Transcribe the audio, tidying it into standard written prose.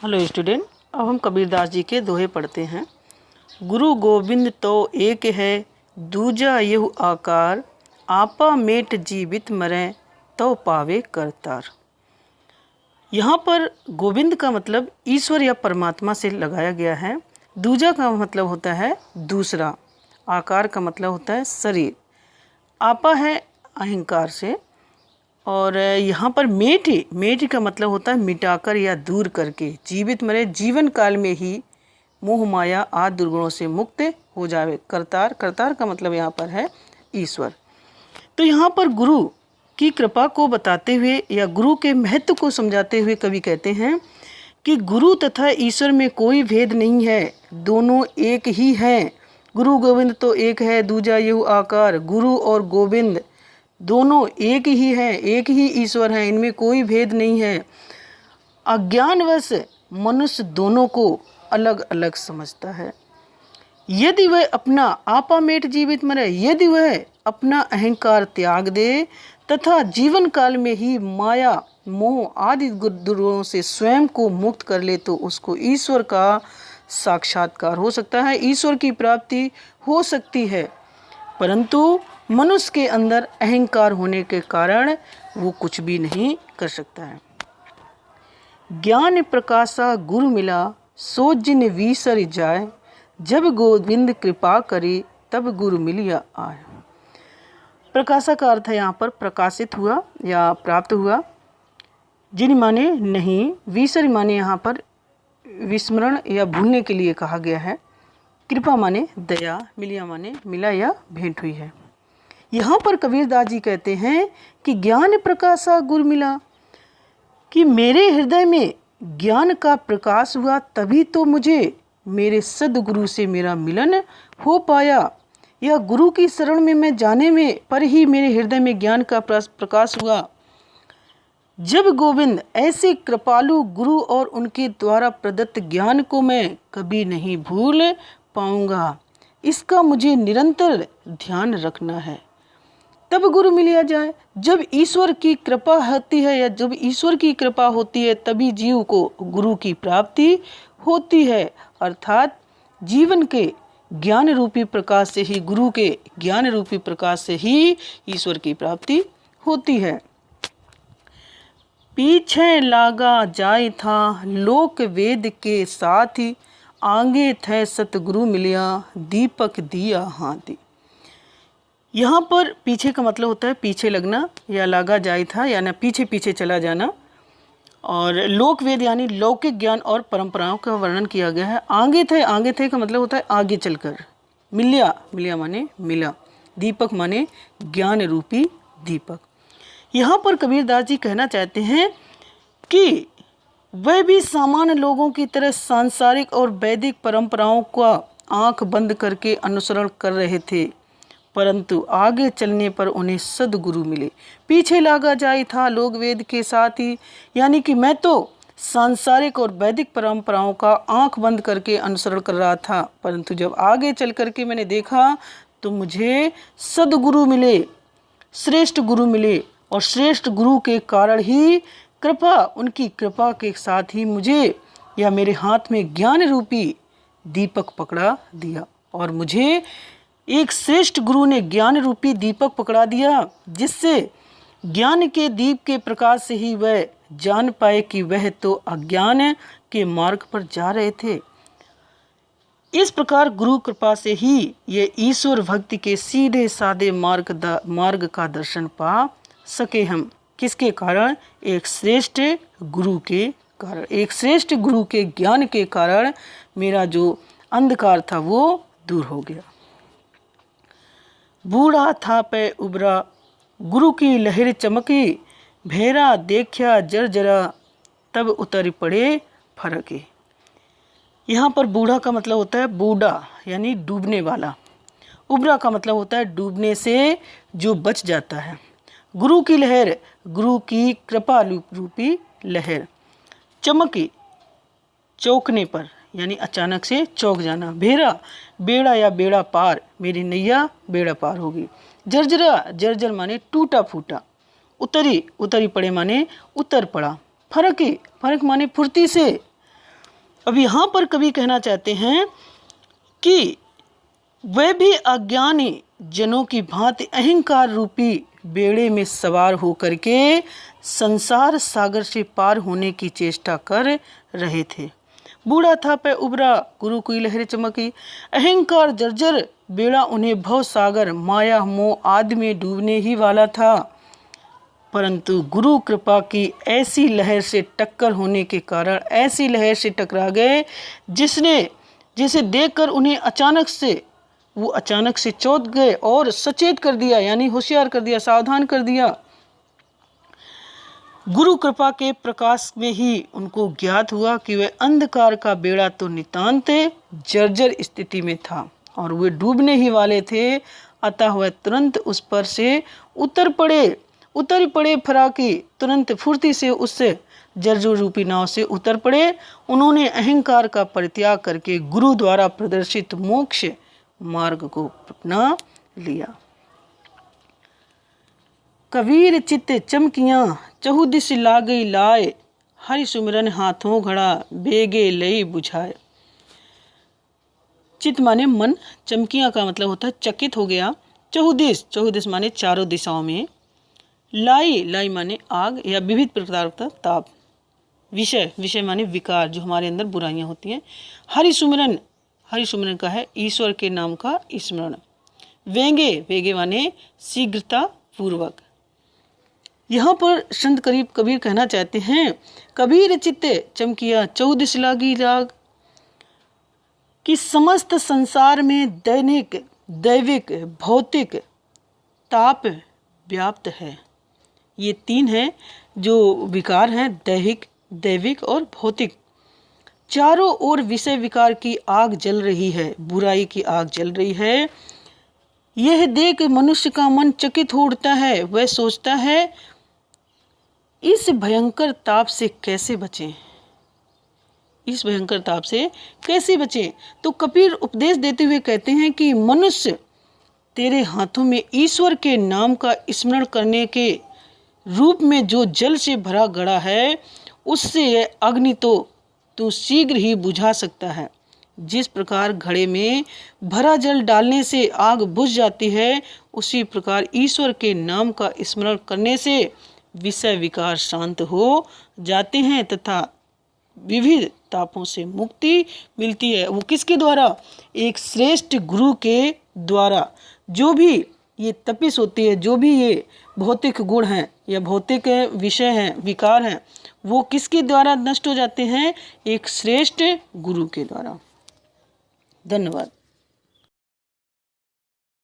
Hello student, अब हम कबीरदास जी के दोहे पढ़ते हैं। गुरु गोविंद तो एक है, दूजा यहु आकार, आपा मेट जीवित मरे, तो पावे करतार। यहाँ पर गोविंद का मतलब ईश्वर या परमात्मा से लगाया गया है। दूजा का मतलब होता है दूसरा, आकार का मतलब होता है शरीर, आपा है अहंकार से, और यहाँ पर मेट का मतलब होता है मिटाकर या दूर करके, जीवित मरे जीवन काल में ही मोह माया आदि दुर्गुणों से मुक्त हो जावे। करतार का मतलब यहाँ पर है ईश्वर। तो यहाँ पर गुरु की कृपा को बताते हुए या गुरु के महत्व को समझाते हुए कवि कहते हैं कि गुरु तथा ईश्वर में कोई भेद नहीं है, दोनों एक ही हैं। गुरु गोविंद तो एक है, दूजा यहु आकार। गुरु और गोविंद दोनों एक ही हैं, एक ही ईश्वर हैं, इनमें कोई भेद नहीं है। अज्ञानवश मनुष्य दोनों को अलग अलग समझता है। यदि वह अपना आपा मेट जीवित मरे, यदि वह अपना अहंकार त्याग दे तथा जीवन काल में ही माया मोह आदि दुर्गुणों से स्वयं को मुक्त कर ले, तो उसको ईश्वर का साक्षात्कार हो सकता है, ईश्वर की प्राप्ति हो सकती है। परंतु मनुष्य के अंदर अहंकार होने के कारण वो कुछ भी नहीं कर सकता है। ज्ञान प्रकाशा गुरु मिला, सो जिन विसर जाए, जब गोविंद कृपा करे तब गुरु मिलिया आए। प्रकाशा का अर्थ है यहाँ पर प्रकाशित हुआ या प्राप्त हुआ। जिन माने नहीं, विसर माने यहाँ पर विस्मरण या भूलने के लिए कहा गया है। कृपा माने दया, मिलिया माने मिला या भेंट हुई है। यहाँ पर कबीरदास जी कहते हैं कि ज्ञान प्रकाशा गुरु मिला, कि मेरे हृदय में ज्ञान का प्रकाश हुआ, तभी तो मुझे मेरे सद्गुरु से मेरा मिलन हो पाया। यह गुरु की शरण में मैं जाने में पर ही मेरे हृदय में ज्ञान का प्रकाश हुआ। जब गोविंद ऐसे कृपालु गुरु और उनके द्वारा प्रदत्त ज्ञान को मैं कभी नहीं भूल पाऊंगा, इसका मुझे निरंतर ध्यान रखना है। तब गुरु मिलिया जाए। जब ईश्वर की कृपा होती है या जब ईश्वर की कृपा होती है, तभी जीव को गुरु की प्राप्ति होती है। अर्थात जीवन के ज्ञान रूपी प्रकाश से ही, गुरु के ज्ञान रूपी प्रकाश से ही ईश्वर की प्राप्ति होती है। पीछे लागा जाए था लोक वेद के साथ ही, आगे थे सतगुरु मिलिया, दीपक दिया हाथी। यहाँ पर पीछे का मतलब होता है पीछे लगना या लागा जाए था, यानी पीछे पीछे चला जाना। और लोक वेद यानी लौकिक ज्ञान और परंपराओं का वर्णन किया गया है। आगे थे का मतलब होता है आगे चलकर। मिलिया माने मिला, दीपक माने ज्ञान रूपी दीपक। यहाँ पर कबीरदास जी कहना चाहते हैं कि वह भी सामान्य लोगों की तरह सांसारिक और वैदिक परंपराओं का आंख बंद करके अनुसरण कर रहे थे, परंतु आगे चलने पर उन्हें सद्गुरु मिले। पीछे लागा जाए था लोक वेद के साथ ही, यानी कि मैं तो सांसारिक और वैदिक परंपराओं का आंख बंद करके अनुसरण कर रहा था, परंतु जब आगे चल करके मैंने देखा तो मुझे सद्गुरु मिले, श्रेष्ठ गुरु मिले। और श्रेष्ठ गुरु के कारण ही कृपा, उनकी कृपा के साथ ही मुझे या मेरे हाथ में ज्ञान रूपी दीपक पकड़ा दिया। और मुझे एक श्रेष्ठ गुरु ने ज्ञान रूपी दीपक पकड़ा दिया, जिससे ज्ञान के दीप के प्रकाश से ही वह जान पाए कि वह तो अज्ञान के मार्ग पर जा रहे थे। इस प्रकार गुरु कृपा से ही ये ईश्वर भक्ति के सीधे साधे मार्ग का दर्शन पा सके हम। किसके कारण? एक श्रेष्ठ गुरु के कारण, एक श्रेष्ठ गुरु के ज्ञान के कारण मेरा जो अंधकार था वो दूर हो गया। बूढ़ा था पे उबरा, गुरु की लहर चमकी, भेरा देखा जरा, तब उतर पड़े फरके। यहाँ पर बूढ़ा का मतलब होता है बूढ़ा यानी डूबने वाला। उबरा का मतलब होता है डूबने से जो बच जाता है। गुरु की लहर, गुरु की कृपा रूपी लहर। चमकी, चौंकने पर यानी अचानक से चौंक जाना। भेरा, बेड़ा या बेड़ा पार, मेरी नैया बेड़ा पार होगी। जर्जर माने टूटा फूटा। उतरी पड़े माने उतर पड़ा। फरक माने फुर्ती से। अब यहाँ पर कवि कहना चाहते हैं कि वह भी अज्ञानी जनों की भांति अहंकार रूपी बेड़े में सवार होकर के संसार सागर से पार होने की चेष्टा कर रहे थे। बूढ़ा था पे उबरा, गुरु की लहर चमकी, अहंकार जर्जर बेड़ा उन्हें भव सागर माया मोह आदि में डूबने ही वाला था। परंतु गुरु कृपा की ऐसी लहर से टक्कर होने के कारण ऐसी लहर से टकरा गए जिसे देखकर उन्हें अचानक से चौंक गए और सचेत कर दिया, यानी होशियार कर दिया, सावधान कर दिया। गुरु कृपा के प्रकाश में ही उनको ज्ञात हुआ कि वह अंधकार का बेड़ा तो नितांत जर्जर स्थिति में था और वे डूबने ही वाले थे। अतः वह तुरंत उस पर से उतर पड़े फराकी, तुरंत फुर्ती से उससे जर्जर रूपी नाव से उतर पड़े। उन्होंने अहंकार का परित्याग करके गुरु द्वारा प्रदर्शित मोक्ष मार्ग को अपना लिया। कबीर चित्त चमकियां चहुदिश लागई लाए, हरि सुमिरन हाथों घड़ा बेगे लई बुझाए। चित्त माने मन, चमकियां का मतलब होता है चकित हो गया। चहुदिश माने चारों दिशाओं में। लाई माने आग या विविध प्रकार का ताप। विषय माने विकार, जो हमारे अंदर बुराइयां होती हैं। हरि सुमिरन का है ईश्वर के नाम का स्मरण। वेगे माने शीघ्रता पूर्वक। यहाँ पर संत कबीर कहना चाहते हैं, कबीर चित्ते चमकिया चौदिश लागी राग, कि समस्त संसार में दैविक भौतिक ताप व्याप्त है। ये तीन हैं जो विकार हैं, दैविक और भौतिक। चारों ओर विषय विकार की आग जल रही है, बुराई की आग जल रही है। यह देख मनुष्य का मन चकित हो उठता है। वह सोचता है इस भयंकर ताप से कैसे बचें। तो कबीर उपदेश देते हुए कहते हैं कि मनुष्य, तेरे हाथों में ईश्वर के नाम का स्मरण करने के रूप में जो जल से भरा घड़ा है, उससे यह अग्नि तो तू शीघ्र ही बुझा सकता है। जिस प्रकार घड़े में भरा जल डालने से आग बुझ जाती है, उसी प्रकार ईश्वर के नाम का स्मरण करने से विषय विकार शांत हो जाते हैं तथा विविध तापों से मुक्ति मिलती है। वो किसके द्वारा? एक श्रेष्ठ गुरु के द्वारा। जो भी ये तपिश होती है, जो भी ये भौतिक गुण हैं या भौतिक विषय हैं, विकार हैं, वो किसके द्वारा नष्ट हो जाते हैं? एक श्रेष्ठ गुरु के द्वारा। धन्यवाद।